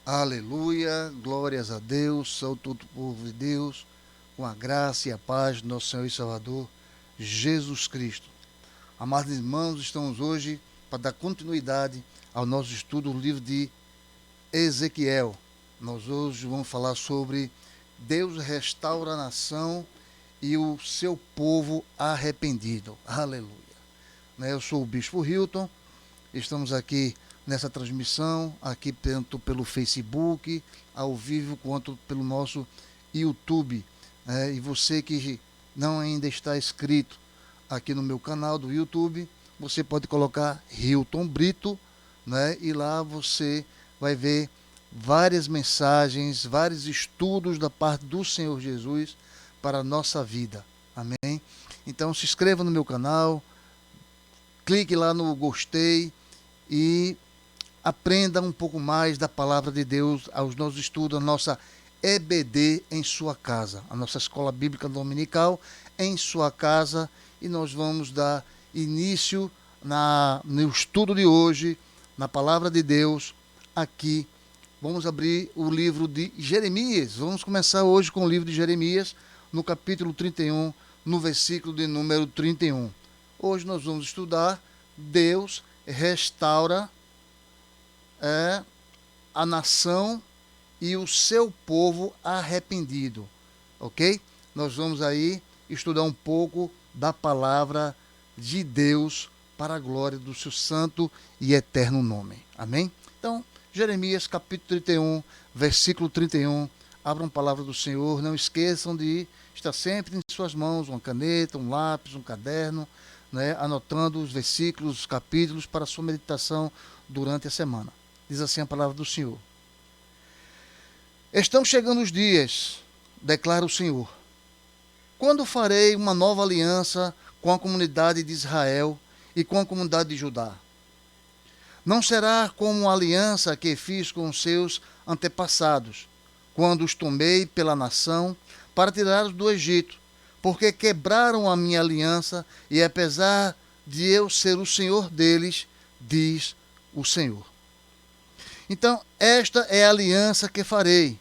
Aleluia, glórias a Deus, sou todo o povo de Deus, com a graça e a paz do nosso Senhor e Salvador, Jesus Cristo. Amados irmãos, estamos hoje para dar continuidade ao nosso estudo do livro de Ezequiel. Nós hoje vamos falar sobre Deus restaura a nação e o seu povo arrependido. Aleluia. Eu sou o Bispo Hilton. Estamos aqui nessa transmissão, aqui tanto pelo Facebook, ao vivo, quanto pelo nosso YouTube. E você que não ainda está inscrito aqui no meu canal do YouTube, você pode colocar Hilton Brito, e lá você vai ver várias mensagens, vários estudos da parte do Senhor Jesus para a nossa vida. Amém? Então se inscreva no meu canal, clique lá no gostei e aprenda um pouco mais da palavra de Deus aos nossos estudos, a nossa EBD em sua casa, a nossa Escola Bíblica Dominical em sua casa, e nós vamos dar início no estudo de hoje, na palavra de Deus, aqui. Vamos abrir o livro de Jeremias. Vamos começar hoje com o livro de Jeremias, no capítulo 31, no versículo de número 31. Hoje nós vamos estudar Deus restaura a nação e o seu povo arrependido, ok? Nós vamos aí estudar um pouco da palavra de Deus para a glória do seu santo e eterno nome, amém? Então, Jeremias capítulo 31, versículo 31, abram a palavra do Senhor, não esqueçam de estar sempre em suas mãos uma caneta, um lápis, um caderno, anotando os versículos, os capítulos para a sua meditação durante a semana. Diz assim a palavra do Senhor. Estão chegando os dias, declara o Senhor, quando farei uma nova aliança com a comunidade de Israel e com a comunidade de Judá. Não será como a aliança que fiz com os seus antepassados, quando os tomei pela nação para tirá-los do Egito, porque quebraram a minha aliança, e apesar de eu ser o Senhor deles, diz o Senhor. Então, esta é a aliança que farei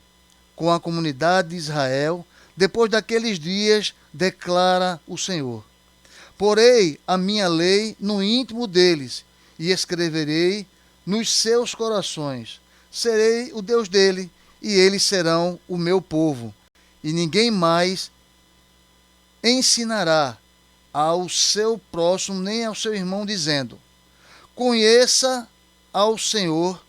com a comunidade de Israel, depois daqueles dias, declara o Senhor. Porei a minha lei no íntimo deles, e escreverei nos seus corações. Serei o Deus dele, e eles serão o meu povo. E ninguém mais ensinará ao seu próximo nem ao seu irmão, dizendo: conheça ao Senhor,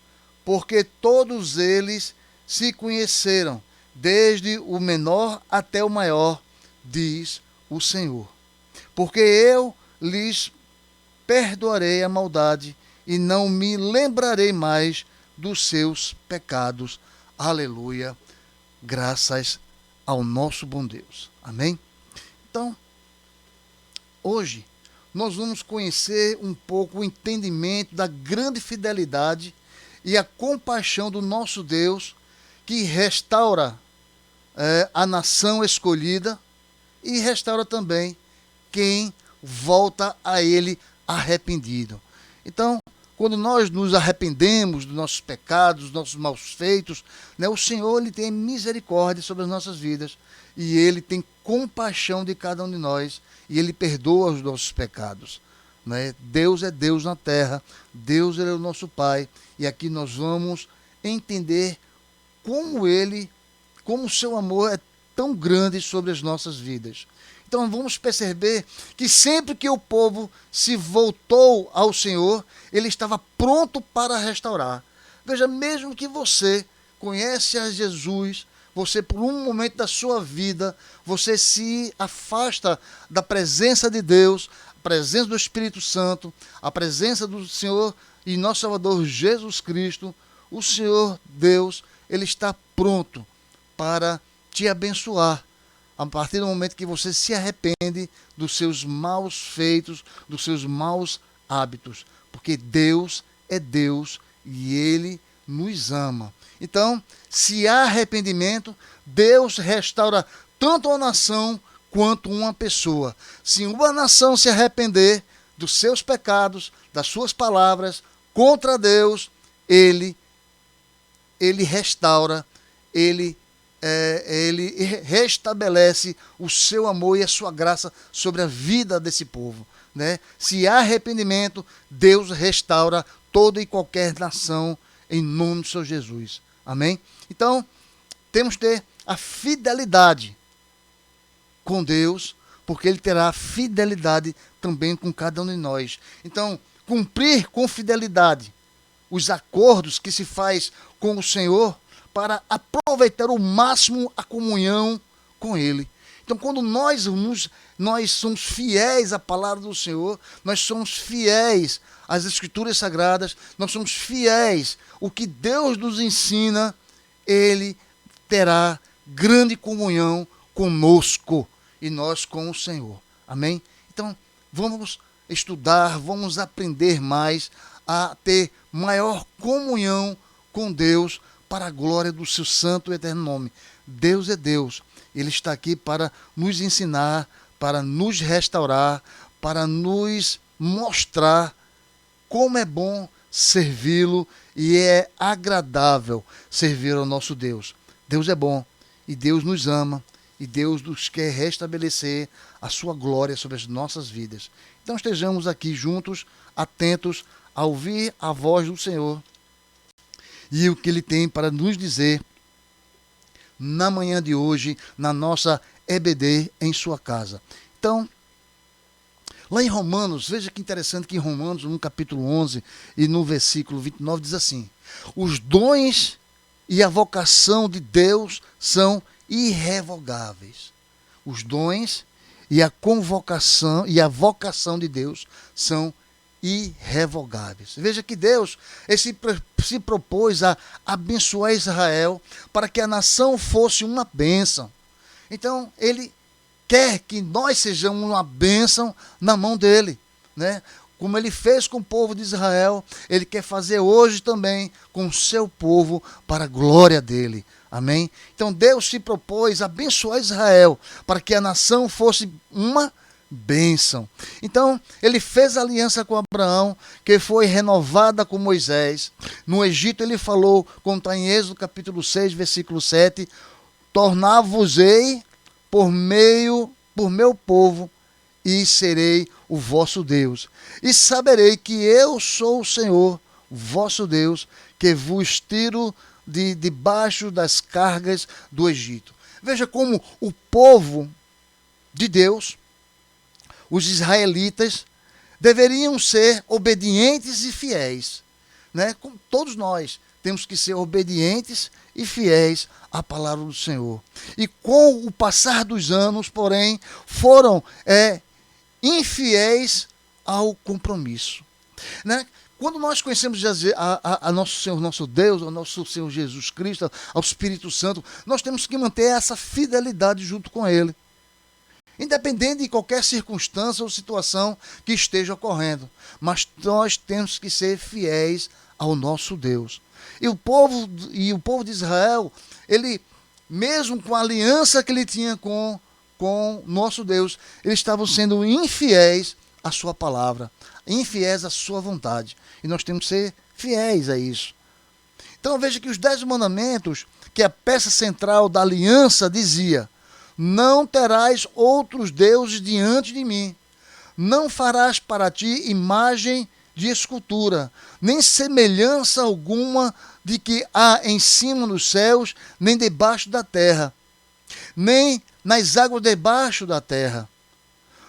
porque todos eles se conheceram, desde o menor até o maior, diz o Senhor. Porque eu lhes perdoarei a maldade e não me lembrarei mais dos seus pecados. Aleluia. Graças ao nosso bom Deus. Amém? Então, hoje, nós vamos conhecer um pouco o entendimento da grande fidelidade e a compaixão do nosso Deus, que restaura a nação escolhida e restaura também quem volta a Ele arrependido. Então, quando nós nos arrependemos dos nossos pecados, dos nossos maus feitos, o Senhor ele tem misericórdia sobre as nossas vidas, e Ele tem compaixão de cada um de nós, e Ele perdoa os nossos pecados. Deus é Deus na terra, Deus é o nosso Pai, e aqui nós vamos entender como o seu amor é tão grande sobre as nossas vidas. Então vamos perceber que sempre que o povo se voltou ao Senhor, ele estava pronto para restaurar. Veja, mesmo que você conhece a Jesus, você por um momento da sua vida, você se afasta da presença de Deus, a presença do Espírito Santo, a presença do Senhor e nosso Salvador Jesus Cristo, o Senhor Deus, ele está pronto para te abençoar. A partir do momento que você se arrepende dos seus maus feitos, dos seus maus hábitos. Porque Deus é Deus e Ele nos ama. Então, se há arrependimento, Deus restaura tanto a nação quanto uma pessoa. Se uma nação se arrepender dos seus pecados, das suas palavras contra Deus, Ele ele restaura, ele restabelece o seu amor e a sua graça sobre a vida desse povo, né? Se há arrependimento, Deus restaura toda e qualquer nação em nome do Senhor Jesus. Amém? Então, temos que ter a fidelidade com Deus, porque Ele terá fidelidade também com cada um de nós. Então, cumprir com fidelidade os acordos que se faz com o Senhor para aproveitar ao máximo a comunhão com Ele. Então, quando nós somos fiéis à palavra do Senhor, nós somos fiéis às Escrituras Sagradas, nós somos fiéis ao que Deus nos ensina, Ele terá grande comunhão conosco e nós com o Senhor. Amém? Então, vamos estudar, vamos aprender mais a ter maior comunhão com Deus para a glória do seu santo e eterno nome. Deus é Deus. Ele está aqui para nos ensinar, para nos restaurar, para nos mostrar como é bom servi-lo e é agradável servir ao nosso Deus. Deus é bom e Deus nos ama e Deus nos quer restabelecer a sua glória sobre as nossas vidas. Então estejamos aqui juntos, atentos a ouvir a voz do Senhor e o que Ele tem para nos dizer na manhã de hoje, na nossa EBD em sua casa. Então, lá em Romanos, veja que interessante que em Romanos, no capítulo 11 e no versículo 29, diz assim: os dons e a vocação de Deus são irrevogáveis. Os dons e a convocação e a vocação de Deus são irrevogáveis. Veja que Deus se propôs a abençoar Israel para que a nação fosse uma bênção. Então, Ele quer que nós sejamos uma bênção na mão dEle, né? Como Ele fez com o povo de Israel, Ele quer fazer hoje também com o seu povo para a glória dEle. Amém? Então, Deus se propôs a abençoar Israel para que a nação fosse uma bênção. Então, Ele fez aliança com Abraão, que foi renovada com Moisés. No Egito, Ele falou, como está em Êxodo capítulo 6, versículo 7, tornar-vos-ei por meu povo, e serei o vosso Deus. E saberei que eu sou o Senhor, vosso Deus, que vos tiro de debaixo das cargas do Egito. Veja como o povo de Deus, os israelitas, deveriam ser obedientes e fiéis, né? Como todos nós temos que ser obedientes e fiéis à palavra do Senhor. E com o passar dos anos, porém, foram infiéis ao compromisso, né? Quando nós conhecemos a nosso Senhor, nosso Deus, ao nosso Senhor Jesus Cristo, ao Espírito Santo, nós temos que manter essa fidelidade junto com Ele, independente de qualquer circunstância ou situação que esteja ocorrendo. Mas nós temos que ser fiéis ao nosso Deus. E o povo de Israel, ele, mesmo com a aliança que ele tinha com nosso Deus, eles estavam sendo infiéis à sua palavra, infiéis à sua vontade. E nós temos que ser fiéis a isso. Então veja que os 10 mandamentos, que é a peça central da aliança, dizia: não terás outros deuses diante de mim, não farás para ti imagem de escultura, nem semelhança alguma de que há em cima dos céus, nem debaixo da terra, nem nas águas debaixo da terra.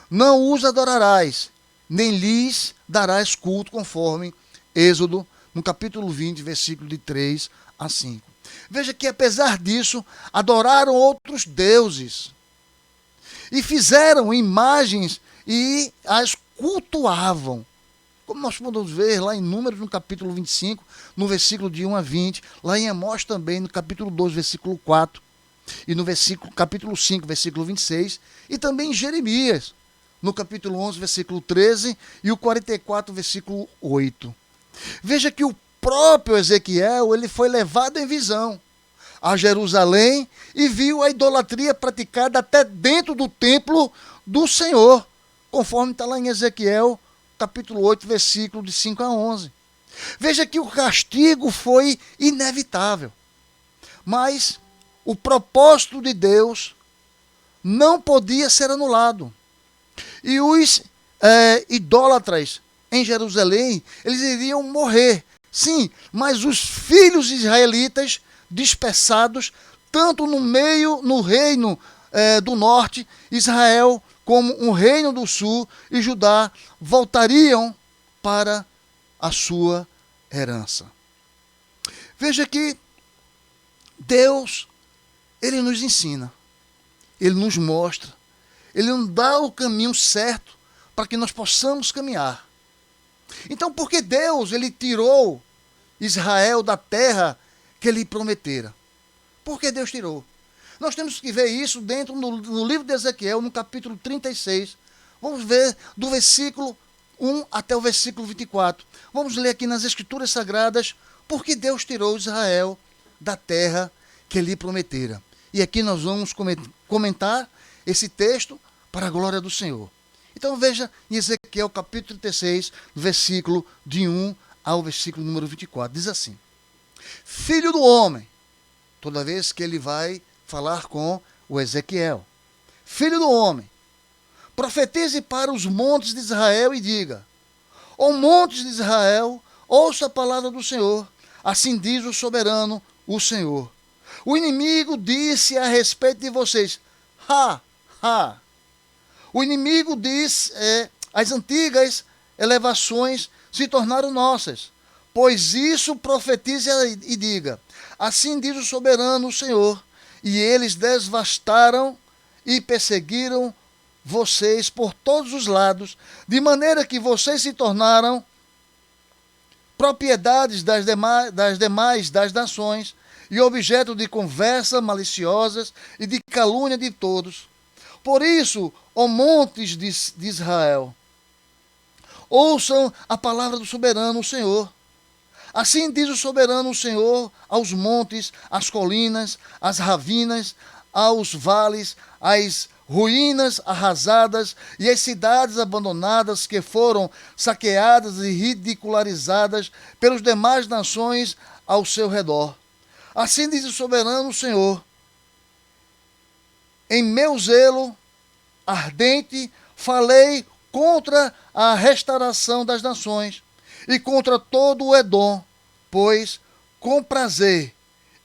Não os adorarás, nem lhes darás culto, conforme Êxodo, no capítulo 20, versículo de 3 a 5. Veja que, apesar disso, adoraram outros deuses e fizeram imagens e as cultuavam. Como nós podemos ver lá em Números, no capítulo 25, no versículo de 1 a 20, lá em Amós também, no capítulo 12, versículo 4, e no capítulo 5, versículo 26, e também em Jeremias, no capítulo 11, versículo 13, e o 44, versículo 8. Veja que o próprio Ezequiel, ele foi levado em visão a Jerusalém e viu a idolatria praticada até dentro do templo do Senhor, conforme está lá em Ezequiel, capítulo 8, versículo de 5 a 11. Veja que o castigo foi inevitável, mas o propósito de Deus não podia ser anulado. E os idólatras em Jerusalém, eles iriam morrer. Sim, mas os filhos israelitas dispersados, tanto no reino do norte, Israel, como o reino do sul e Judá, voltariam para a sua herança. Veja que Deus, ele nos ensina, ele nos mostra, ele nos dá o caminho certo para que nós possamos caminhar. Então, por que Deus, ele tirou Israel da terra que ele prometera? Por que Deus tirou? Nós temos que ver isso dentro no livro de Ezequiel, no capítulo 36. Vamos ver do versículo 1 até o versículo 24. Vamos ler aqui nas Escrituras Sagradas por que Deus tirou Israel da terra que ele prometera. E aqui nós vamos comentar esse texto para a glória do Senhor. Então veja em Ezequiel capítulo 36, versículo de 1 ao versículo número 24. Diz assim: Filho do homem, toda vez que ele vai falar com o Ezequiel, filho do homem, profetize para os montes de Israel e diga: ó montes de Israel, ouça a palavra do Senhor, assim diz o soberano, o Senhor. O inimigo disse a respeito de vocês: ha, ha. O inimigo diz, as antigas elevações se tornaram nossas. Pois isso profetize e diga: assim diz o soberano, o Senhor. E eles devastaram e perseguiram vocês por todos os lados, de maneira que vocês se tornaram propriedades das nações e objeto de conversa maliciosas e de calúnia de todos. Por isso, ó montes de Israel, ouçam a palavra do soberano, o Senhor. Assim diz o soberano, o Senhor, aos montes, às colinas, às ravinas, aos vales, às ruínas arrasadas e às cidades abandonadas que foram saqueadas e ridicularizadas pelas demais nações ao seu redor. Assim diz o soberano, o Senhor: em meu zelo ardente falei contra a restauração das nações e contra todo o Edom, pois com prazer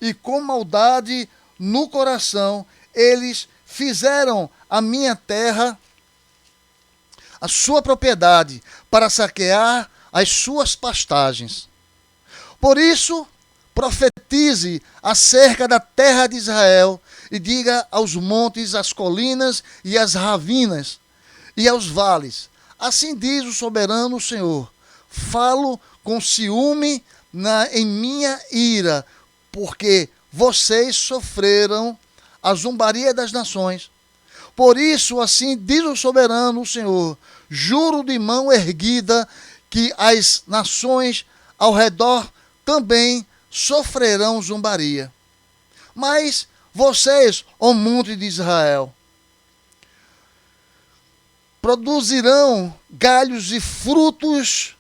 e com maldade no coração eles fizeram a minha terra a sua propriedade para saquear as suas pastagens. Por isso, profetize acerca da terra de Israel e diga aos montes, às colinas e às ravinas e aos vales: assim diz o soberano Senhor, falo com ciúme em minha ira, porque vocês sofreram a zombaria das nações. Por isso, assim diz o soberano Senhor, juro de mão erguida que as nações ao redor também sofrerão zombaria. Mas vocês, ó monte de Israel, produzirão galhos e frutos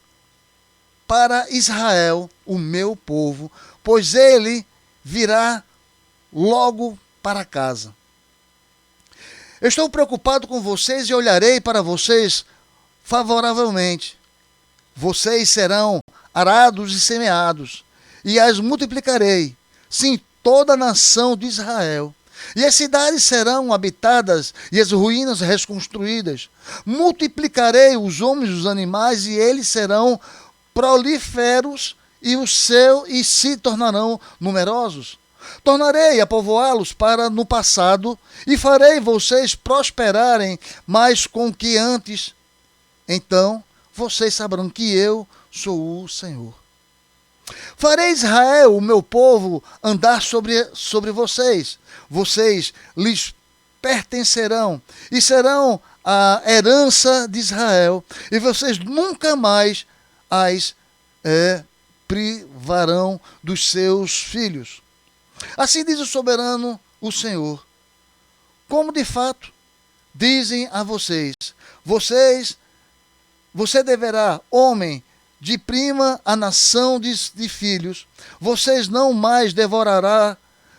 para Israel, o meu povo, pois ele virá logo para casa. Eu estou preocupado com vocês e olharei para vocês favoravelmente. Vocês serão arados e semeados, e as multiplicarei, sim, toda a nação de Israel. E as cidades serão habitadas e as ruínas reconstruídas. Multiplicarei os homens e os animais, e eles serão prolíferos e se tornarão numerosos. Tornarei a povoá-los para no passado e farei vocês prosperarem mais com que antes. Então vocês saberão que eu sou o Senhor. Farei Israel, o meu povo, andar sobre vocês. Vocês lhes pertencerão e serão a herança de Israel. E vocês nunca mais as privarão dos seus filhos. Assim diz o soberano, o Senhor. Como de fato dizem a vocês, você deverá, homem, de prima a nação de filhos, vocês não mais devorará,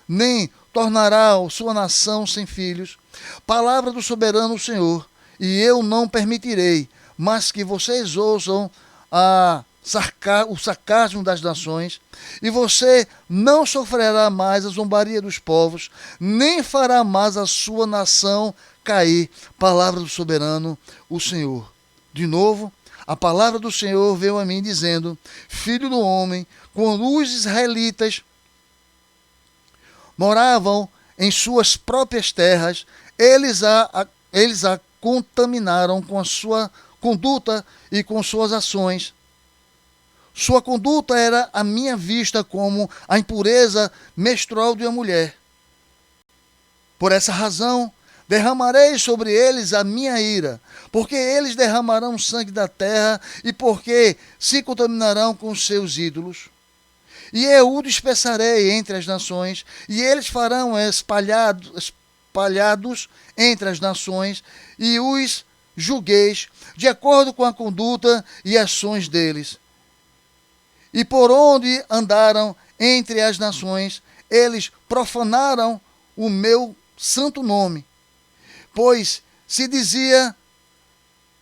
nem tornará sua nação sem filhos. Palavra do soberano Senhor, e eu não permitirei, mas que vocês ouçam o sarcasmo das nações, e você não sofrerá mais a zombaria dos povos, nem fará mais a sua nação cair. Palavra do soberano, o Senhor. De novo, a palavra do Senhor veio a mim dizendo: Filho do homem, quando os israelitas moravam em suas próprias terras, eles a contaminaram com a sua conduta e com suas ações. Sua conduta era à minha vista como a impureza menstrual de uma mulher. Por essa razão, derramarei sobre eles a minha ira, porque eles derramarão sangue da terra e porque se contaminarão com os seus ídolos. E eu o dispersarei entre as nações, e eles farão espalhados entre as nações, e os julgueis de acordo com a conduta e ações deles. E por onde andaram entre as nações, eles profanaram o meu santo nome, pois se dizia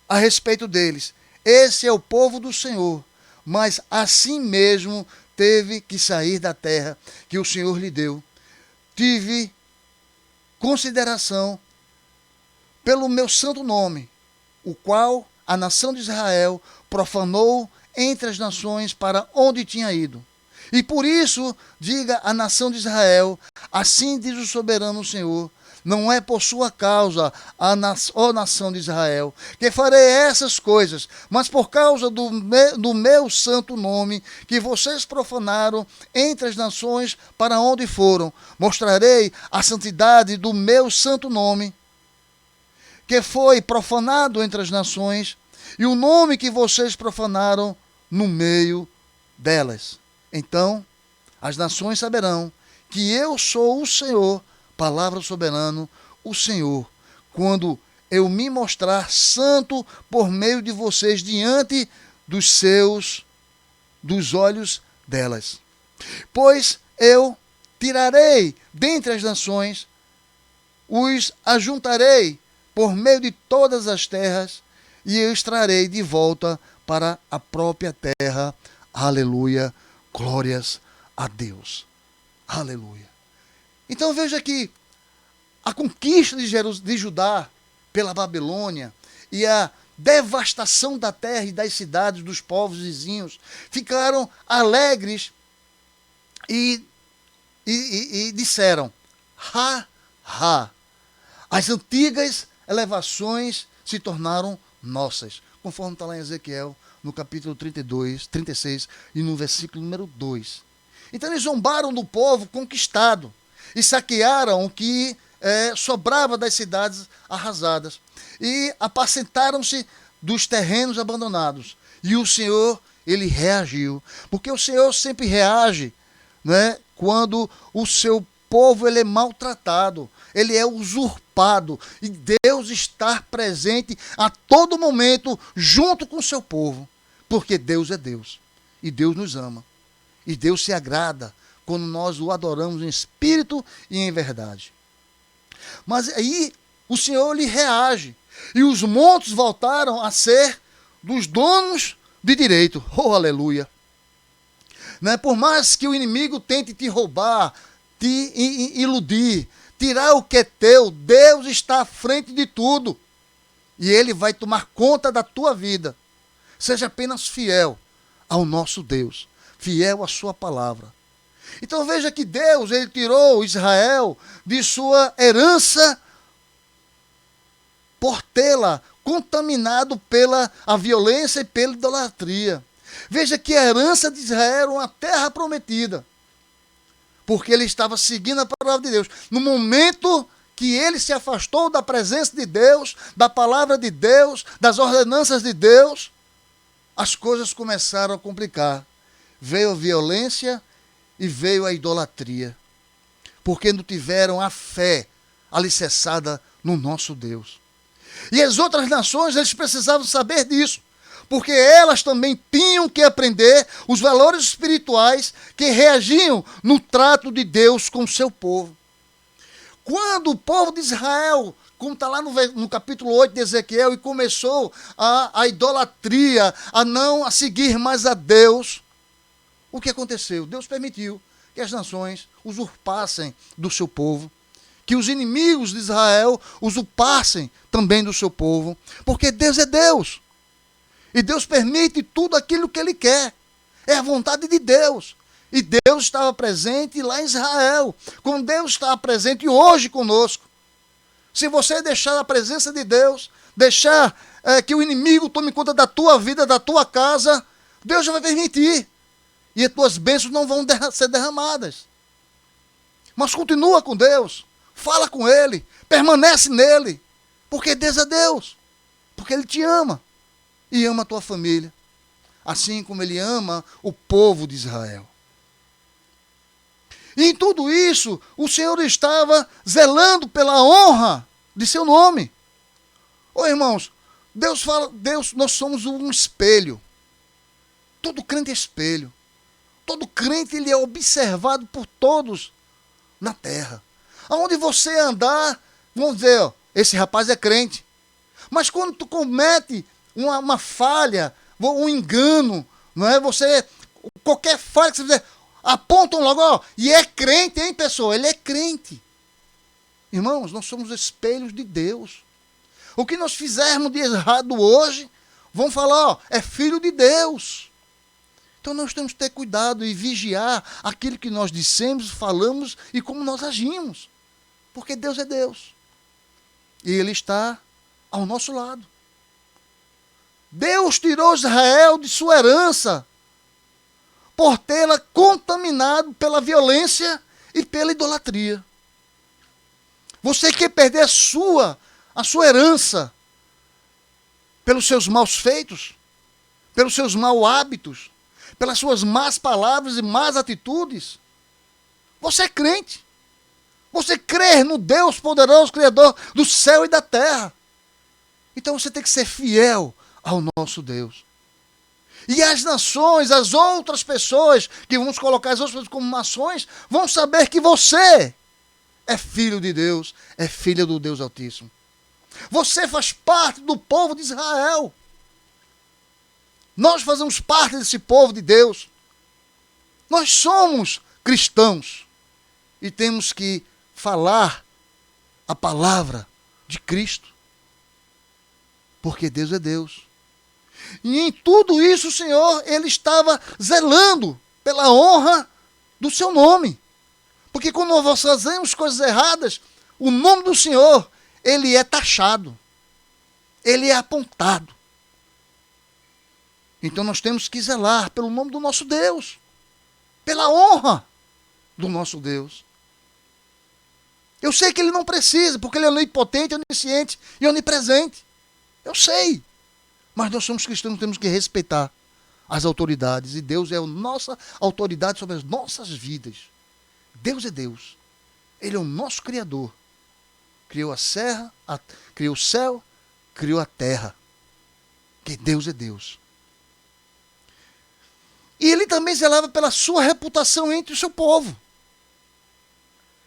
a respeito deles: esse é o povo do Senhor, mas assim mesmo teve que sair da terra que o Senhor lhe deu. Tive consideração pelo meu santo nome, o qual a nação de Israel profanou entre as nações para onde tinha ido. E por isso, diga a nação de Israel: assim diz o soberano Senhor, não é por sua causa, ó nação de Israel, que farei essas coisas, mas por causa do meu santo nome, que vocês profanaram entre as nações para onde foram. Mostrarei a santidade do meu santo nome, que foi profanado entre as nações, e o nome que vocês profanaram no meio delas. Então as nações saberão que eu sou o Senhor, palavra soberano, o Senhor, quando eu me mostrar santo por meio de vocês diante dos olhos delas. Pois eu tirarei dentre as nações, os ajuntarei por meio de todas as terras, e eu os trarei de volta para a própria terra. Aleluia, glórias a Deus. Aleluia. Então veja que a conquista de Judá pela Babilônia e a devastação da terra e das cidades dos povos vizinhos ficaram alegres e disseram: ha, ha, as antigas elevações se tornaram nossas, conforme está lá em Ezequiel, no capítulo 32, 36 e no versículo número 2. Então eles zombaram do povo conquistado e saquearam o que sobrava das cidades arrasadas e apacentaram-se dos terrenos abandonados. E o Senhor, ele reagiu, porque o Senhor sempre reage, né, quando o seu povo ele é maltratado, ele é usurpado, e Deus está presente a todo momento junto com o seu povo, porque Deus é Deus, e Deus nos ama, e Deus se agrada quando nós o adoramos em espírito e em verdade. Mas aí o Senhor lhe reage, e os montes voltaram a ser dos donos de direito. Oh, aleluia! Né? Por mais que o inimigo tente te roubar, te iludir, tirar o que é teu, Deus está à frente de tudo. E Ele vai tomar conta da tua vida. Seja apenas fiel ao nosso Deus, fiel à sua palavra. Então veja que Deus, ele tirou Israel de sua herança por tê-la contaminado pela a violência e pela idolatria. Veja que a herança de Israel era uma terra prometida, porque ele estava seguindo a palavra de Deus. No momento que ele se afastou da presença de Deus, da palavra de Deus, das ordenanças de Deus, as coisas começaram a complicar. Veio a violência e veio a idolatria, porque não tiveram a fé alicerçada no nosso Deus. E as outras nações, eles precisavam saber disso, porque elas também tinham que aprender os valores espirituais que reagiam no trato de Deus com o seu povo. Quando o povo de Israel, como está lá no capítulo 8 de Ezequiel, e começou a idolatria, a seguir mais a Deus, o que aconteceu? Deus permitiu que as nações usurpassem do seu povo, que os inimigos de Israel usurpassem também do seu povo, porque Deus é Deus. E Deus permite tudo aquilo que Ele quer. É a vontade de Deus. E Deus estava presente lá em Israel, como Deus está presente hoje conosco. Se você deixar a presença de Deus, deixar que o inimigo tome conta da tua vida, da tua casa, Deus já vai permitir. E as tuas bênçãos não vão ser derramadas. Mas continua com Deus, fala com Ele, permanece nele, porque Deus é Deus, porque Ele te ama e ama a tua família, assim como Ele ama o povo de Israel. E em tudo isso, o Senhor estava zelando pela honra de seu nome. Ô irmãos, Deus fala, nós somos um espelho. Todo crente é espelho. Todo crente ele é observado por todos na terra. Aonde você andar, vão dizer, ó, esse rapaz é crente. Mas quando tu comete uma falha, um engano, não é? Qualquer falha que você fizer, apontam logo, ó, e é crente, hein, pessoal? Ele é crente. Irmãos, nós somos espelhos de Deus. O que nós fizermos de errado hoje, vão falar, ó, é filho de Deus. Então nós temos que ter cuidado e vigiar aquilo que nós dissemos, falamos e como nós agimos. Porque Deus é Deus. E Ele está ao nosso lado. Deus tirou Israel de sua herança por tê-la contaminado pela violência e pela idolatria. Você quer perder a sua herança pelos seus maus feitos, pelos seus maus hábitos, pelas suas más palavras e más atitudes? Você é crente. Você crê no Deus poderoso, Criador do céu e da terra. Então você tem que ser fiel ao nosso Deus. E as nações, as outras pessoas, que vamos colocar as outras pessoas como nações, vão saber que você é filho de Deus, é filha do Deus Altíssimo. Você faz parte do povo de Israel. Nós fazemos parte desse povo de Deus. Nós somos cristãos e temos que falar a palavra de Cristo, porque Deus é Deus. E em tudo isso o Senhor, Ele estava zelando pela honra do seu nome. Porque quando nós fazemos coisas erradas, o nome do Senhor, Ele é taxado. Ele é apontado. Então nós temos que zelar pelo nome do nosso Deus, pela honra do nosso Deus. Eu sei que Ele não precisa, porque Ele é onipotente, onisciente e onipresente. Eu sei. Mas nós somos cristãos, temos que respeitar as autoridades. E Deus é a nossa autoridade sobre as nossas vidas. Deus é Deus. Ele é o nosso Criador. Criou a serra, criou o céu, criou a terra. Que Deus é Deus. E Ele também zelava pela sua reputação entre o seu povo.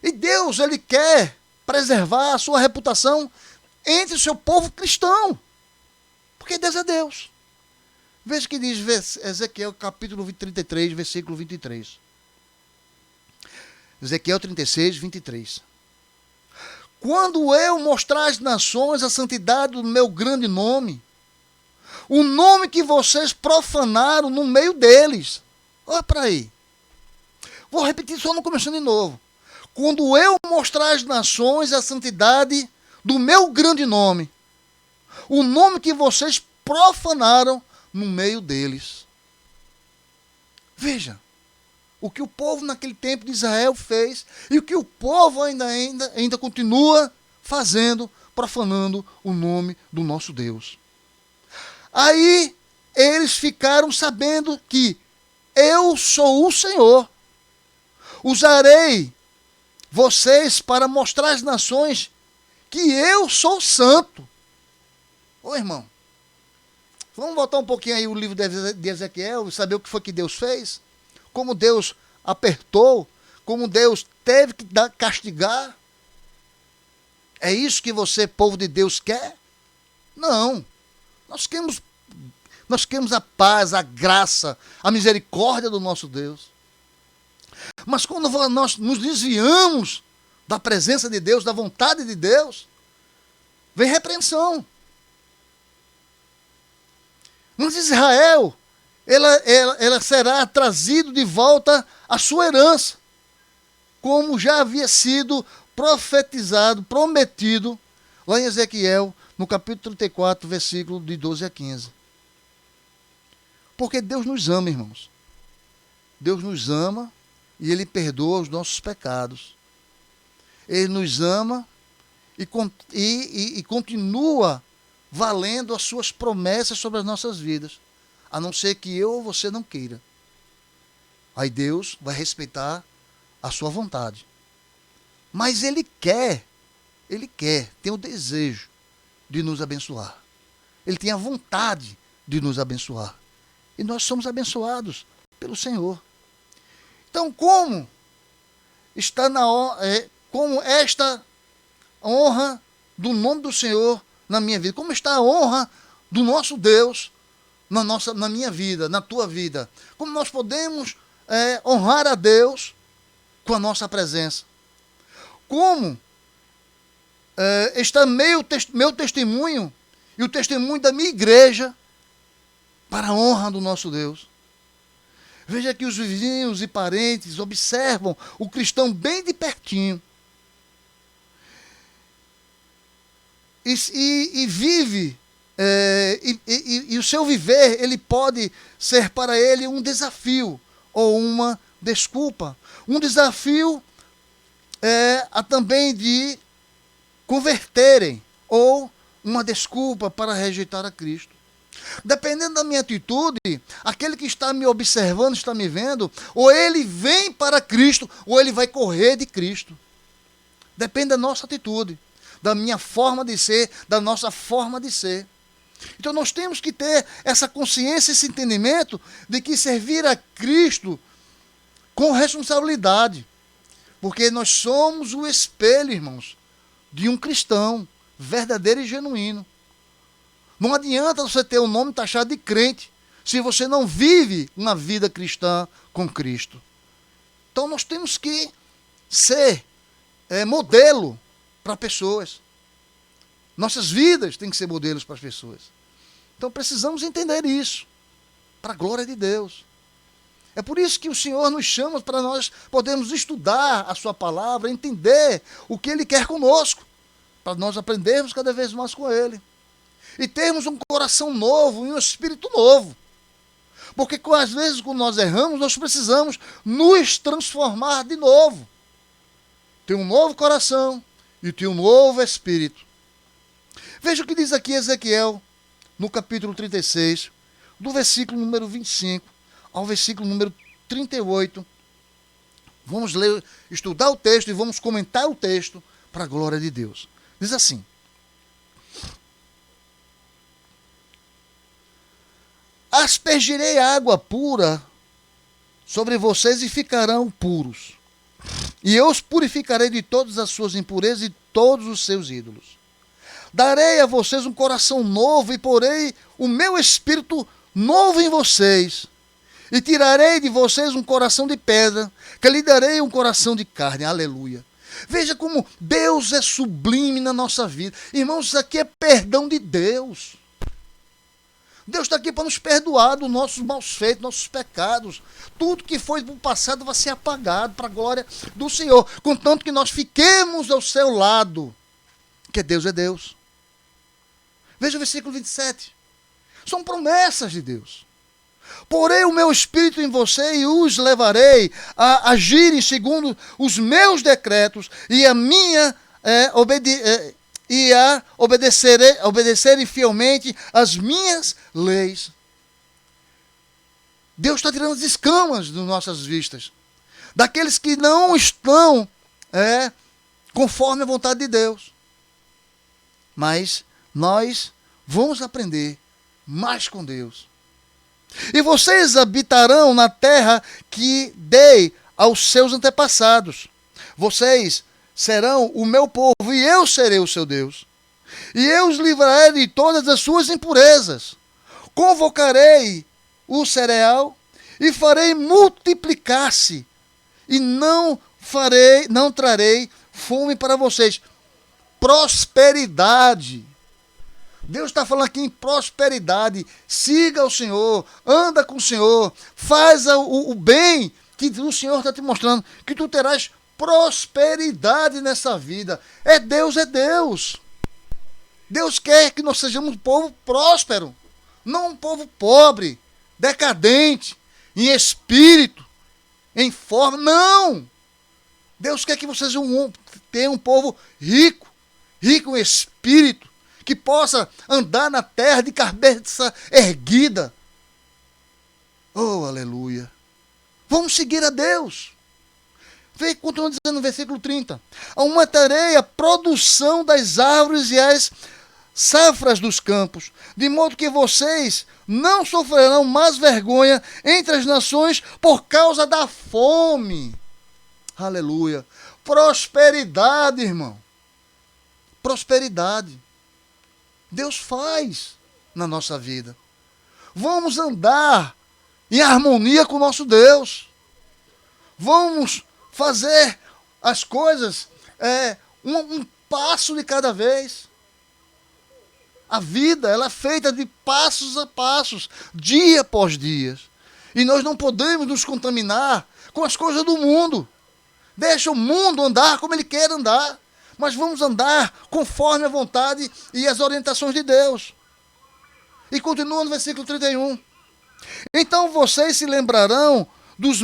E Deus, Ele quer preservar a sua reputação entre o seu povo cristão. Porque Deus é Deus. Veja o que diz Ezequiel capítulo 33, versículo 23. Ezequiel 36, 23. Quando eu mostrar às nações a santidade do meu grande nome, o nome que vocês profanaram no meio deles. Olha para aí. Vou repetir só no começo de novo. Quando eu mostrar às nações a santidade do meu grande nome, o nome que vocês profanaram no meio deles. Veja, o que o povo naquele tempo de Israel fez e o que o povo ainda continua fazendo, profanando o nome do nosso Deus. Aí eles ficaram sabendo que eu sou o Senhor. Usarei vocês para mostrar às nações que eu sou santo. Ô irmão, Vamos voltar um pouquinho aí o livro de Ezequiel e saber o que foi que Deus fez? Como Deus apertou, como Deus teve que castigar. É isso que você, povo de Deus, quer? Não. Nós queremos a paz, a graça, a misericórdia do nosso Deus. Mas quando nós nos desviamos da presença de Deus, da vontade de Deus, vem repreensão. Mas Israel, ela será trazido de volta à sua herança, como já havia sido profetizado, prometido, lá em Ezequiel, no capítulo 34, versículo de 12 a 15. Porque Deus nos ama, irmãos. Deus nos ama e Ele perdoa os nossos pecados. Ele nos ama e continua valendo as suas promessas sobre as nossas vidas, a não ser que eu ou você não queira. Aí Deus vai respeitar a sua vontade. Mas Ele quer, tem o desejo de nos abençoar. Ele tem a vontade de nos abençoar. E nós somos abençoados pelo Senhor. Então, como esta honra do nome do Senhor na minha vida? Como está a honra do nosso Deus na minha vida, na tua vida? Como nós podemos honrar a Deus com a nossa presença? Como está meu testemunho e o testemunho da minha igreja para a honra do nosso Deus? Veja que os vizinhos e parentes observam o cristão bem de pertinho. E vive, e o seu viver, ele pode ser para ele um desafio ou uma desculpa. Um desafio também de converterem, ou uma desculpa para rejeitar a Cristo. Dependendo da minha atitude, aquele que está me observando, está me vendo, ou ele vem para Cristo, ou ele vai correr de Cristo. Depende da nossa atitude, da minha forma de ser, da nossa forma de ser. Então nós temos que ter essa consciência, esse entendimento de que servir a Cristo com responsabilidade. Porque nós somos o espelho, irmãos, de um cristão verdadeiro e genuíno. Não adianta você ter o nome taxado de crente se você não vive uma vida cristã com Cristo. Então nós temos que ser modelo para pessoas. Nossas vidas têm que ser modelos para as pessoas. Então precisamos entender isso, para a glória de Deus. É por isso que o Senhor nos chama para nós podermos estudar a sua palavra, entender o que Ele quer conosco, para nós aprendermos cada vez mais com Ele. E termos um coração novo e um espírito novo. Porque às vezes quando nós erramos, nós precisamos nos transformar de novo. Ter um novo coração e ter um novo espírito. Veja o que diz aqui Ezequiel, no capítulo 36, do versículo número 25 ao versículo número 38. Vamos ler, estudar o texto e vamos comentar o texto para a glória de Deus. Diz assim: aspergirei água pura sobre vocês e ficarão puros. E eu os purificarei de todas as suas impurezas e todos os seus ídolos. Darei a vocês um coração novo e porei o meu espírito novo em vocês. E tirarei de vocês um coração de pedra, que lhe darei um coração de carne. Aleluia. Veja como Deus é sublime na nossa vida. Irmãos, isso aqui é perdão de Deus. Deus está aqui para nos perdoar dos nossos maus feitos, nossos pecados. Tudo que foi do passado vai ser apagado para a glória do Senhor. Contanto que nós fiquemos ao seu lado. Porque Deus é Deus. Veja o versículo 27. São promessas de Deus. Porei o meu espírito em você e os levarei a agirem segundo os meus decretos e a minha obedecerem fielmente as minhas leis. Deus está tirando as escamas das nossas vistas, daqueles que não estão conforme a vontade de Deus. Mas nós vamos aprender mais com Deus. E vocês habitarão na terra que dei aos seus antepassados. Vocês serão o meu povo e eu serei o seu Deus. E eu os livrarei de todas as suas impurezas. Convocarei o cereal e farei multiplicar-se. E não trarei fome para vocês. Prosperidade. Deus está falando aqui em prosperidade. Siga o Senhor, anda com o Senhor, faz o bem que o Senhor está te mostrando, que tu terás prosperidade nessa vida. É Deus, é Deus. Deus quer que nós sejamos um povo próspero, não um povo pobre, decadente, em espírito, em forma. Não! Deus quer que você tenha um povo rico, rico em espírito, que possa andar na terra de cabeça erguida. Oh, aleluia. Vamos seguir a Deus. Vê, continua dizendo no versículo 30. Aumentarei a produção das árvores e as safras dos campos, de modo que vocês não sofrerão mais vergonha entre as nações por causa da fome. Aleluia. Prosperidade, irmão. Prosperidade. Deus faz na nossa vida. Vamos andar em harmonia com o nosso Deus. Vamos fazer as coisas um passo de cada vez. A vida, ela é feita de passos a passos, dia após dia. E nós não podemos nos contaminar com as coisas do mundo. Deixa o mundo andar como ele quer andar. Mas vamos andar conforme a vontade e as orientações de Deus. E continua no versículo 31. Então vocês se lembrarão dos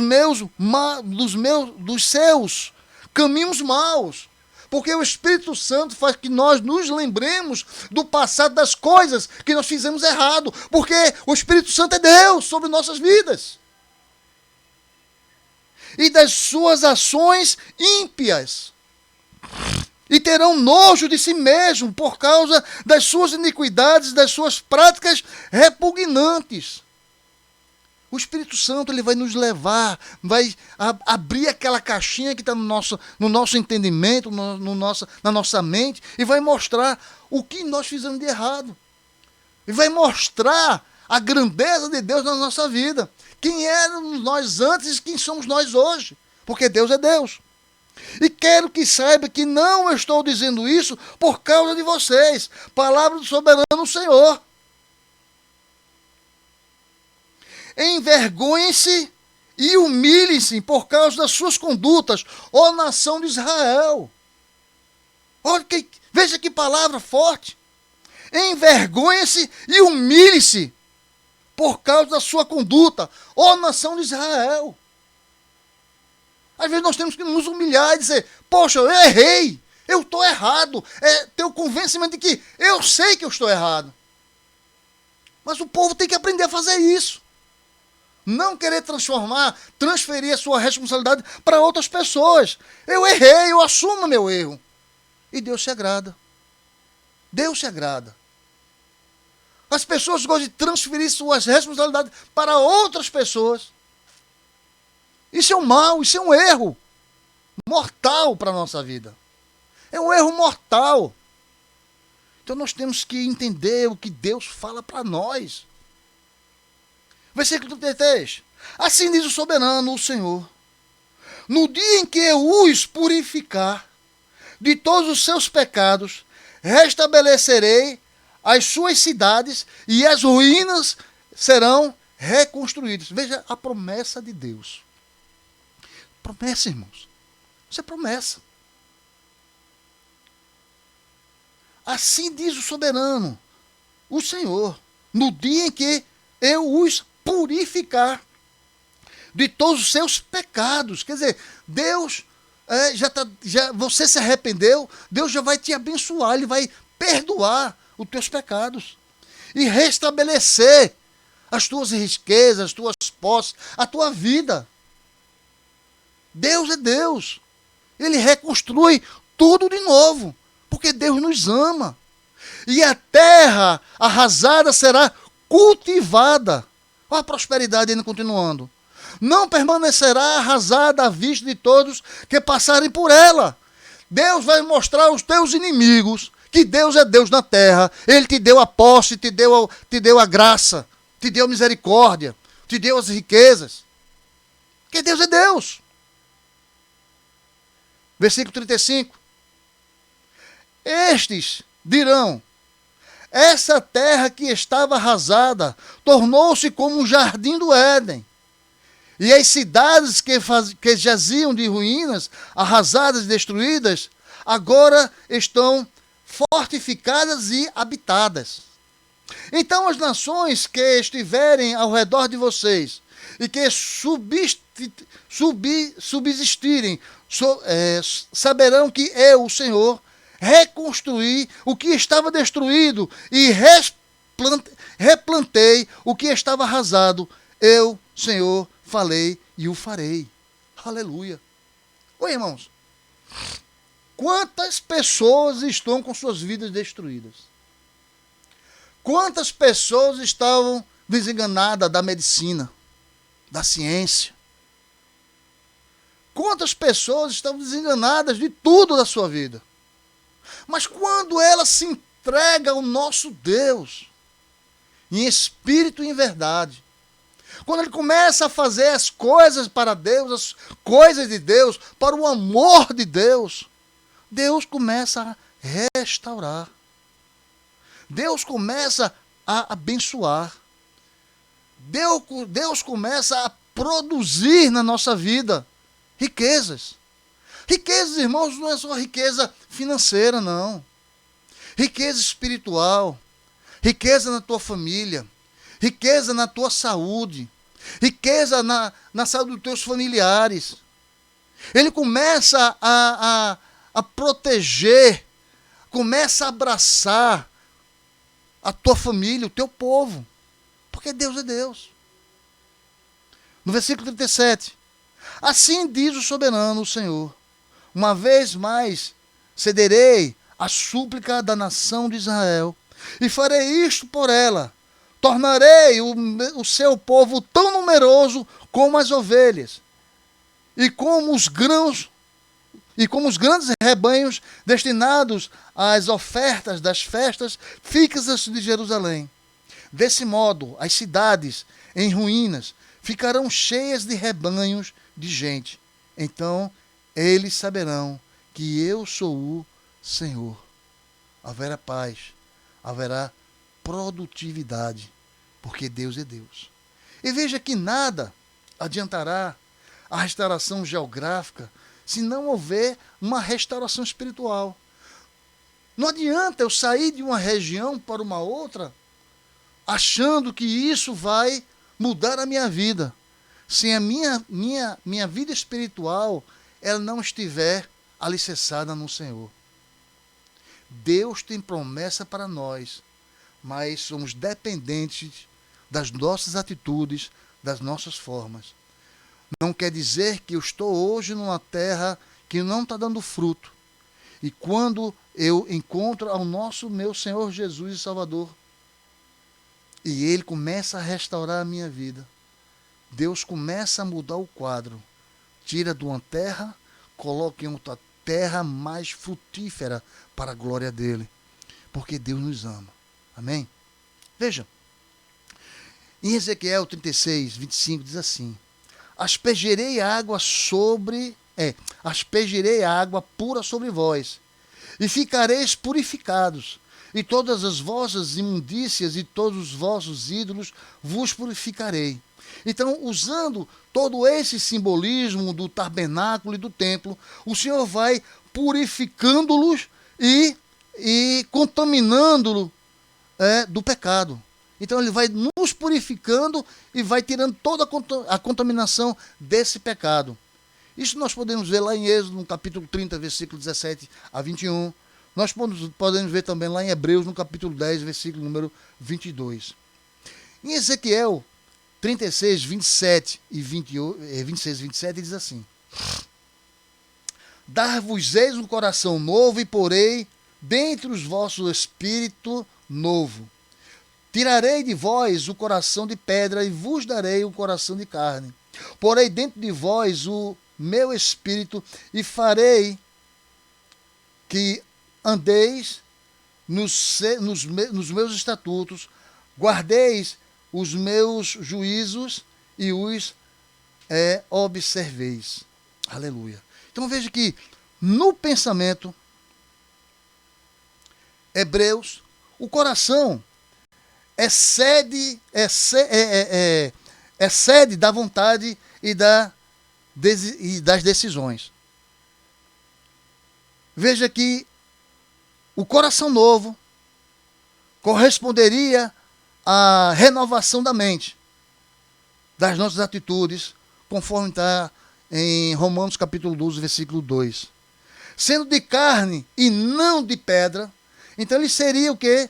seus caminhos maus. Porque o Espírito Santo faz que nós nos lembremos do passado, das coisas que nós fizemos errado. Porque o Espírito Santo é Deus sobre nossas vidas. E das suas ações ímpias. E terão nojo de si mesmo por causa das suas iniquidades, das suas práticas repugnantes. O Espírito Santo, ele vai nos levar, vai abrir aquela caixinha que está no nosso entendimento, na nossa mente, e vai mostrar o que nós fizemos de errado. E vai mostrar a grandeza de Deus na nossa vida. Quem éramos nós antes e quem somos nós hoje. Porque Deus é Deus. E quero que saiba que não estou dizendo isso por causa de vocês. Palavra do soberano Senhor. Envergonhem-se e humilhem-se por causa das suas condutas, ó nação de Israel. Olha veja que palavra forte. Envergonhem-se e humilhem-se por causa da sua conduta, ó nação de Israel. Às vezes nós temos que nos humilhar e dizer, poxa, eu errei, eu estou errado. Ter o convencimento de que eu sei que eu estou errado. Mas o povo tem que aprender a fazer isso. Não querer transferir a sua responsabilidade para outras pessoas. Eu errei, eu assumo meu erro. E Deus se agrada. Deus se agrada. As pessoas gostam de transferir suas responsabilidades para outras pessoas. Isso é um mal, isso é um erro mortal para a nossa vida. É um erro mortal. Então nós temos que entender o que Deus fala para nós. Versículo 33. Assim diz o soberano, o Senhor. No dia em que eu os purificar de todos os seus pecados, restabelecerei as suas cidades e as ruínas serão reconstruídas. Veja a promessa de Deus. Promessa, irmãos. Isso é promessa. Assim diz o soberano, o Senhor, no dia em que eu os purificar de todos os seus pecados. Quer dizer, Deus você se arrependeu, Deus já vai te abençoar, Ele vai perdoar os teus pecados e restabelecer as tuas riquezas, as tuas posses, a tua vida. Deus é Deus. Ele reconstrui tudo de novo, porque Deus nos ama. E a terra arrasada será cultivada. Olha a prosperidade ainda continuando. Não permanecerá arrasada à vista de todos que passarem por ela. Deus vai mostrar aos teus inimigos que Deus é Deus na terra. Ele te deu a posse, te deu a graça, te deu a misericórdia, te deu as riquezas. Porque Deus é Deus. Versículo 35. Estes dirão: essa terra que estava arrasada tornou-se como um jardim do Éden. E as cidades que jaziam de ruínas, arrasadas e destruídas, agora estão fortificadas e habitadas. Então as nações que estiverem ao redor de vocês e que subsistirem, saberão que eu, o Senhor, reconstruí o que estava destruído e replantei o que estava arrasado. Eu, Senhor, falei e o farei. Aleluia. Oi, irmãos. Quantas pessoas estão com suas vidas destruídas? Quantas pessoas estavam desenganadas da medicina, da ciência? Quantas pessoas estão desenganadas de tudo da sua vida? Mas quando ela se entrega ao nosso Deus, em espírito e em verdade, quando ele começa a fazer as coisas para Deus, as coisas de Deus, para o amor de Deus, Deus começa a restaurar. Deus começa a abençoar. Deus começa a produzir na nossa vida riquezas. Riquezas, irmãos, não é só riqueza financeira, não. Riqueza espiritual, riqueza na tua família, riqueza na tua saúde, riqueza na saúde dos teus familiares. Ele começa a proteger, começa a abraçar a tua família, o teu povo, porque Deus é Deus. No versículo 37, assim diz o soberano, o Senhor: uma vez mais cederei à súplica da nação de Israel e farei isto por ela. Tornarei o seu povo tão numeroso como as ovelhas e como os grãos e como os grandes rebanhos destinados às ofertas das festas fixas de Jerusalém. Desse modo, as cidades em ruínas ficarão cheias de rebanhos de gente. Então, eles saberão que eu sou o Senhor. Haverá paz, haverá produtividade, porque Deus é Deus. E veja que nada adiantará a restauração geográfica se não houver uma restauração espiritual. Não adianta eu sair de uma região para uma outra achando que isso vai mudar a minha vida, se a minha vida espiritual ela não estiver alicerçada no Senhor. Deus tem promessa para nós, mas somos dependentes das nossas atitudes, das nossas formas. Não quer dizer que eu estou hoje numa terra que não está dando fruto. E quando eu encontro ao meu Senhor Jesus e Salvador, e Ele começa a restaurar a minha vida, Deus começa a mudar o quadro. Tira de uma terra, coloca em outra terra mais frutífera para a glória dEle. Porque Deus nos ama. Amém? Veja, em Ezequiel 36, 25 diz assim: aspergirei água pura sobre vós, e ficareis purificados, e todas as vossas imundícias e todos os vossos ídolos vos purificarei. Então, usando todo esse simbolismo do tabernáculo e do templo, o Senhor vai purificando-los e contaminando-los do pecado. Então ele vai nos purificando e vai tirando toda a contaminação desse pecado. Isso nós podemos ver lá em Êxodo, no capítulo 30, versículo 17 a 21. Nós podemos ver também lá em Hebreus, no capítulo 10, versículo número 22. Em Ezequiel 36, 27 e 26 e 27 diz assim: dar-vos-eis um coração novo e porei dentre os vossos espírito novo. Tirarei de vós o coração de pedra e vos darei o coração de carne. Porei dentro de vós o meu espírito e farei que andeis nos meus estatutos, guardeis os meus juízos e os observeis. Aleluia. Então veja que no pensamento hebreus, o coração é sede da vontade e das decisões. Veja que o coração novo corresponderia à renovação da mente, das nossas atitudes, conforme está em Romanos capítulo 12, versículo 2. Sendo de carne e não de pedra, então ele seria o quê?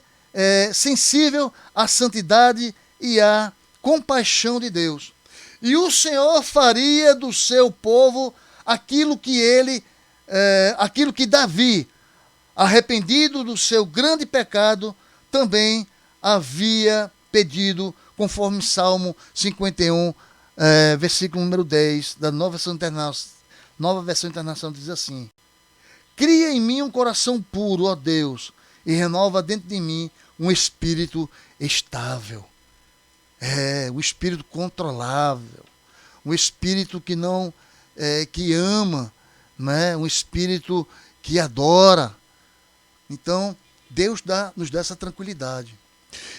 Sensível à santidade e à compaixão de Deus. E o Senhor faria do seu povo aquilo que Davi, arrependido do seu grande pecado, também havia pedido, conforme Salmo 51, versículo número 10, da Nova Versão Internacional, diz assim: cria em mim um coração puro, ó Deus, e renova dentro de mim um espírito estável. Um espírito controlável, um espírito que não que ama, né? Um espírito que adora. Então, Deus nos dá essa tranquilidade.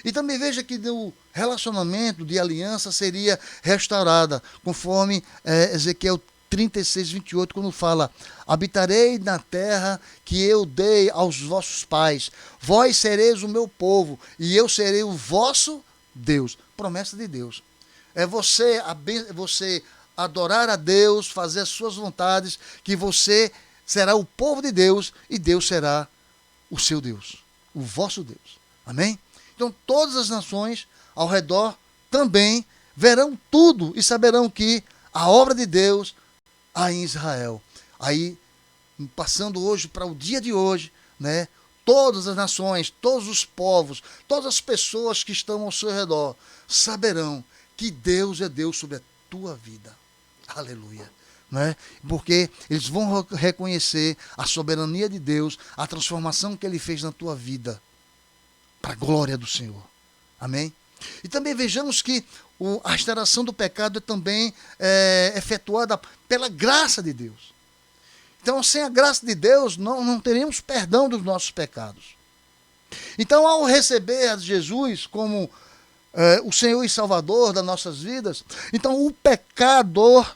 E também veja que o relacionamento de aliança seria restaurada, conforme Ezequiel 36, 28, quando fala: habitarei na terra que eu dei aos vossos pais, vós sereis o meu povo, e eu serei o vosso Deus. Promessa de Deus. É você adorar a Deus, fazer as suas vontades, que você será o povo de Deus, e Deus será o seu Deus, o vosso Deus. Amém? Então todas as nações ao redor também verão tudo e saberão que a obra de Deus há em Israel. Aí, passando hoje para o dia de hoje, né? Todas as nações, todos os povos, todas as pessoas que estão ao seu redor saberão que Deus é Deus sobre a tua vida. Aleluia. Né? Porque eles vão reconhecer a soberania de Deus, a transformação que Ele fez na tua vida, para a glória do Senhor. Amém? E também vejamos que a restauração do pecado é também efetuada pela graça de Deus. Então, sem a graça de Deus, não teríamos perdão dos nossos pecados. Então, ao receber a Jesus como o Senhor e Salvador das nossas vidas, então o pecador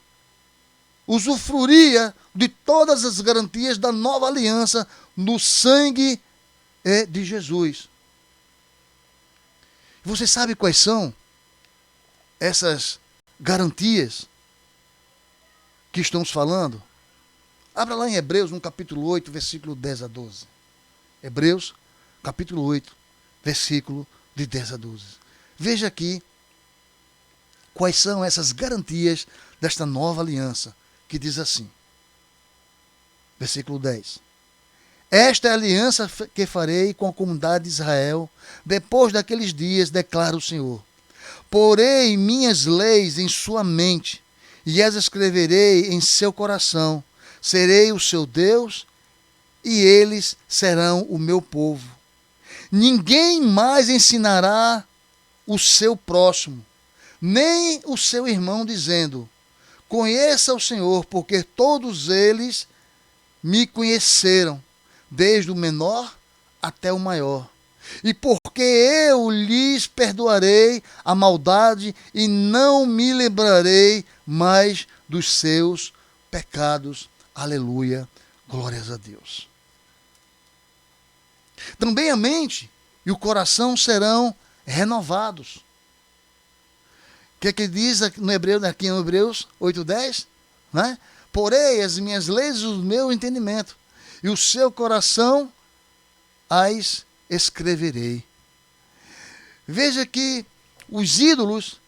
usufruiria de todas as garantias da nova aliança no sangue de Jesus. Você sabe quais são essas garantias que estamos falando? Abra lá em Hebreus, no capítulo 8, versículo 10 a 12. Hebreus, capítulo 8, versículo de 10 a 12. Veja aqui quais são essas garantias desta nova aliança, que diz assim, versículo 10. Esta é a aliança que farei com a comunidade de Israel depois daqueles dias, declara o Senhor. Porei minhas leis em sua mente e as escreverei em seu coração. Serei o seu Deus e eles serão o meu povo. Ninguém mais ensinará o seu próximo, nem o seu irmão, dizendo: conheça o Senhor, porque todos eles me conheceram, desde o menor até o maior. E porque eu lhes perdoarei a maldade e não me lembrarei mais dos seus pecados. Aleluia, glórias a Deus. Também a mente e o coração serão renovados. O que é que diz aqui em Hebreus 8:10? Né? Porei as minhas leis o meu entendimento, e o seu coração as escreverei. Veja que os ídolos,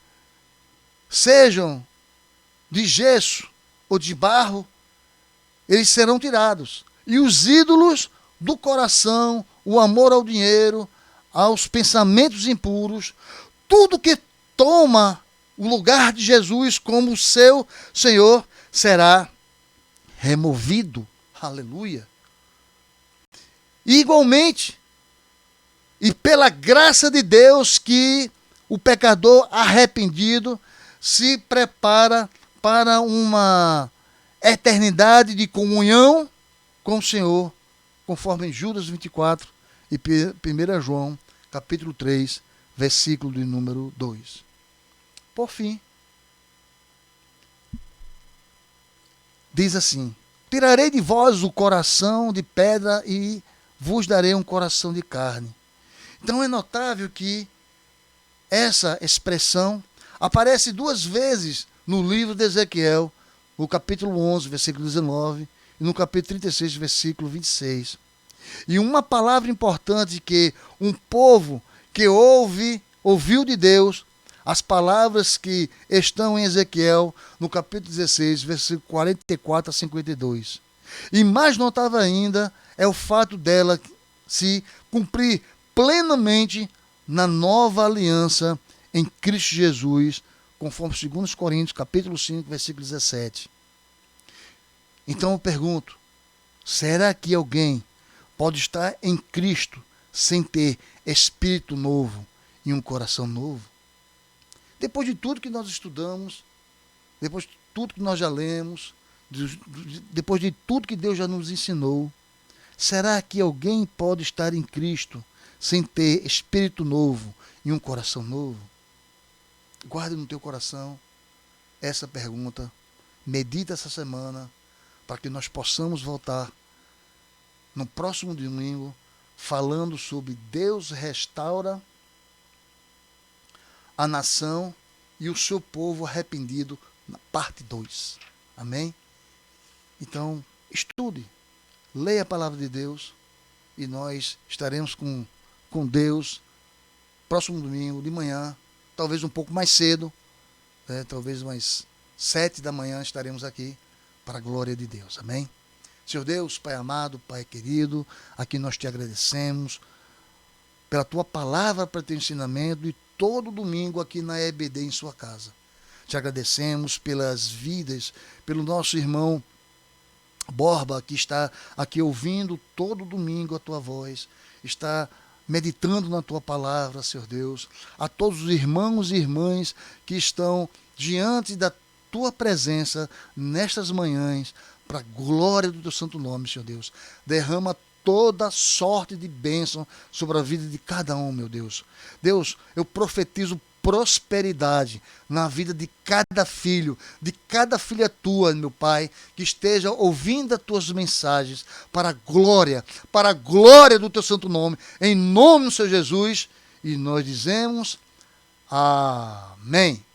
sejam de gesso ou de barro, eles serão tirados. E os ídolos do coração, o amor ao dinheiro, aos pensamentos impuros, tudo que toma o lugar de Jesus como seu Senhor será removido. Aleluia. E igualmente, e pela graça de Deus, que o pecador arrependido se prepara para uma eternidade de comunhão com o Senhor, conforme em Judas 24 e 1 João, capítulo 3, versículo de número 2. Por fim, diz assim: tirarei de vós o coração de pedra e vos darei um coração de carne. Então é notável que essa expressão aparece 2 vezes no livro de Ezequiel, no capítulo 11, versículo 19, e no capítulo 36, versículo 26. E uma palavra importante que um povo que ouviu de Deus, as palavras que estão em Ezequiel, no capítulo 16, versículo 44 a 52. E mais notável ainda é o fato dela se cumprir plenamente na nova aliança em Cristo Jesus, conforme 2 Coríntios, capítulo 5, versículo 17. Então eu pergunto, será que alguém pode estar em Cristo sem ter espírito novo e um coração novo? Depois de tudo que nós estudamos, depois de tudo que nós já lemos, depois de tudo que Deus já nos ensinou, será que alguém pode estar em Cristo sem ter espírito novo e um coração novo? Guarde no teu coração essa pergunta, medita essa semana, para que nós possamos voltar no próximo domingo falando sobre Deus restaura a nação e o seu povo arrependido, na parte 2. Amém? Então, estude, leia a palavra de Deus e nós estaremos com Deus próximo domingo de manhã, talvez um pouco mais cedo, talvez umas 7 da manhã estaremos aqui para a glória de Deus. Amém? Senhor Deus, Pai amado, Pai querido, aqui nós te agradecemos pela tua palavra, para teu ensinamento, e todo domingo aqui na EBD em sua casa. Te agradecemos pelas vidas, pelo nosso irmão Borba, que está aqui ouvindo todo domingo a tua voz, está meditando na tua palavra, Senhor Deus. A todos os irmãos e irmãs que estão diante da tua presença nestas manhãs, para a glória do teu santo nome, Senhor Deus. Derrama toda sorte de bênção sobre a vida de cada um, meu Deus. Deus, eu profetizo prosperidade na vida de cada filho, de cada filha tua, meu Pai, que esteja ouvindo as tuas mensagens para a glória do teu santo nome, em nome do Senhor Jesus, e nós dizemos amém.